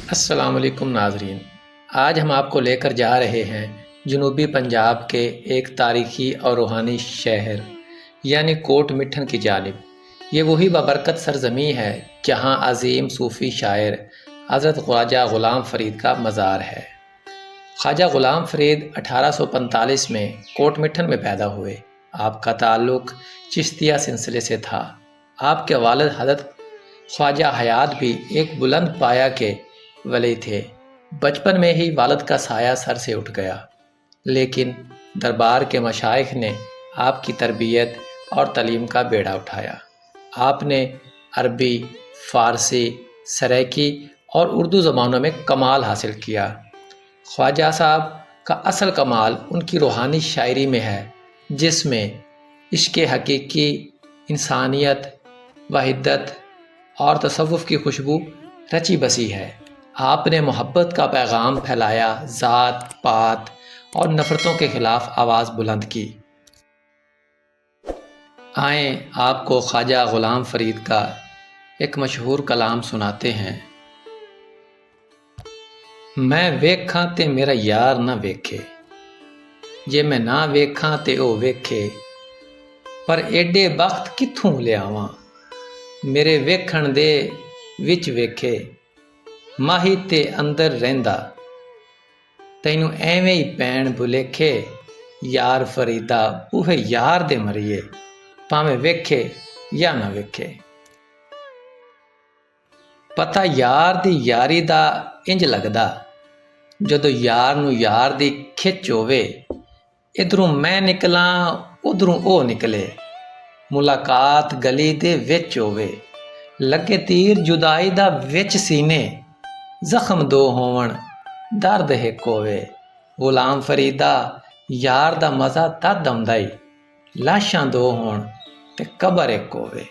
السلام علیکم ناظرین، آج ہم آپ کو لے کر جا رہے ہیں جنوبی پنجاب کے ایک تاریخی اور روحانی شہر یعنی کوٹ مٹھن کی جانب۔ یہ وہی بابرکت سرزمین ہے جہاں عظیم صوفی شاعر حضرت خواجہ غلام فرید کا مزار ہے۔ خواجہ غلام فرید 1845 میں کوٹ مٹھن میں پیدا ہوئے۔ آپ کا تعلق چشتیہ سلسلے سے تھا۔ آپ کے والد حضرت خواجہ حیات بھی ایک بلند پایہ کے ولی تھے۔ بچپن میں ہی والد کا سایہ سر سے اٹھ گیا، لیکن دربار کے مشائخ نے آپ کی تربیت اور تعلیم کا بیڑا اٹھایا۔ آپ نے عربی، فارسی، سرائیکی اور اردو زبانوں میں کمال حاصل کیا۔ خواجہ صاحب کا اصل کمال ان کی روحانی شاعری میں ہے، جس میں عشق حقیقی، انسانیت، وحدت اور تصوف کی خوشبو رچی بسی ہے۔ آپ نے محبت کا پیغام پھیلایا، ذات پات اور نفرتوں کے خلاف آواز بلند کی۔ آئیں آپ کو خواجہ غلام فرید کا ایک مشہور کلام سناتے ہیں۔ میں ویکھاں تے میرا یار نہ ویکھے، جے میں نہ ویکھاں تے او ویکھے، پر ایڈے بخت کتھوں لیاواں، میرے ویکھن دے وچ ویکھے، ماہی تے اندر رہندا، تینوں ایویں ہی پین بھلیکھے، یار فریدا اوہے یار دے مریے، پاویں ویکھے یا نہ ویکھے۔ پتہ یار دی یاری دا انج لگدا، جدو یار نو یار دی کھچ ہووے، ادھروں میں نکلاں ادھروں او نکلے، ملاقات گلی دے وچ ہووے، لگے تیر جدائی دا وچ سینے، زخم دو ہون درد ہک ہووے، غلام فریدا یار دا مزہ تد آوندا اے، لاشاں دو ہون تے قبر ایک ہووے۔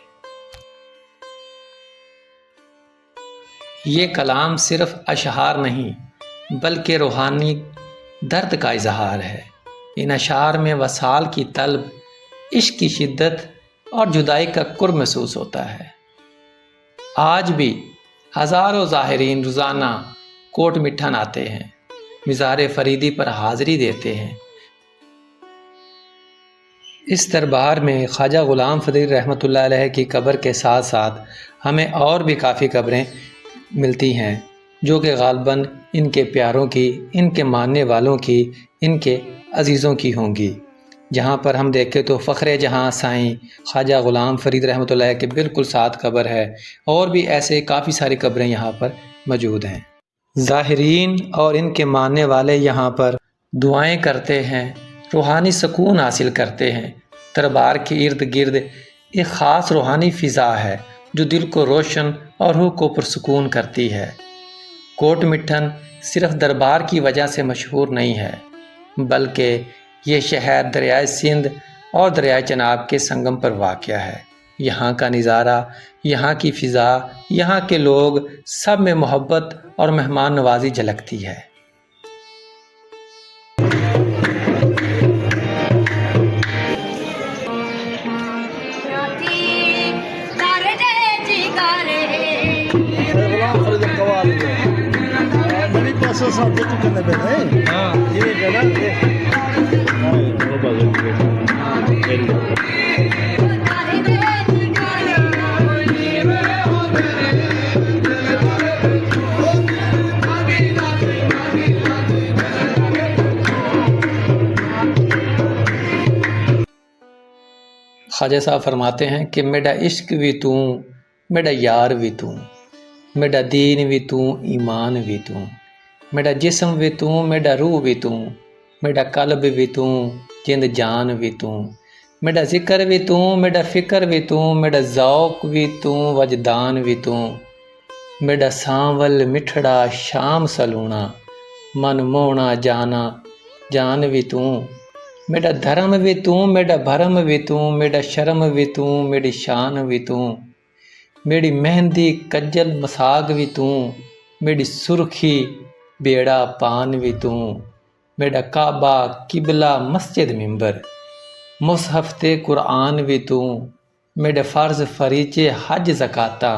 یہ کلام صرف اشعار نہیں بلکہ روحانی درد کا اظہار ہے۔ ان اشعار میں وصال کی طلب، عشق کی شدت اور جدائی کا کرب محسوس ہوتا ہے۔ آج بھی ہزاروں زائرین روزانہ کوٹ مٹھن آتے ہیں، مزار فریدی پر حاضری دیتے ہیں۔ اس دربار میں خواجہ غلام فرید رحمۃ اللہ علیہ کی قبر کے ساتھ ساتھ ہمیں اور بھی کافی قبریں ملتی ہیں، جو کہ غالباً ان کے پیاروں کی، ان کے ماننے والوں کی، ان کے عزیزوں کی ہوں گی۔ جہاں پر ہم دیکھیں تو فخر جہاں سائیں خواجہ غلام فرید رحمۃ اللہ علیہ کے بالکل ساتھ قبر ہے، اور بھی ایسے کافی ساری قبریں یہاں پر موجود ہیں۔ زائرین اور ان کے ماننے والے یہاں پر دعائیں کرتے ہیں، روحانی سکون حاصل کرتے ہیں۔ دربار کے ارد گرد ایک خاص روحانی فضا ہے جو دل کو روشن اور روح کو پرسکون کرتی ہے۔ کوٹ مٹھن صرف دربار کی وجہ سے مشہور نہیں ہے، بلکہ یہ شہر دریائے سندھ اور دریائے چناب کے سنگم پر واقع ہے۔ یہاں کا نظارہ، یہاں کی فضا، یہاں کے لوگ، سب میں محبت اور مہمان نوازی جھلکتی ہے۔ خواجہ صاحب فرماتے ہیں کہ میڈا عشق بھی توں، میڈا یار بھی توں، میڈا دین بھی توں، ایمان بھی توں، میڈا جسم بھی توں، میڈا روح بھی توں، میڈا قلب بھی توں، جند جان بھی توں، میڈا ذکر بھی توں، میڈا فکر بھی توں، میڈا ذوق بھی توں، وجدان بھی توں، میڈا سانول مٹھڑا شام سلونا، من مونا جانا جان بھی توں، میڈا دھرم بھی توں، میڈا بھرم بھی توں، میڈا شرم بھی توں، میری شان بھی توں، میری مہندی کجل مساگ بھی توں، میری سرخی بیڑا پان بھی توں، میڈا کعبہ قبلہ مسجد ممبر مصحف تے قرآن بھی توں، میڈے فرض فریضے حج زکاتاں،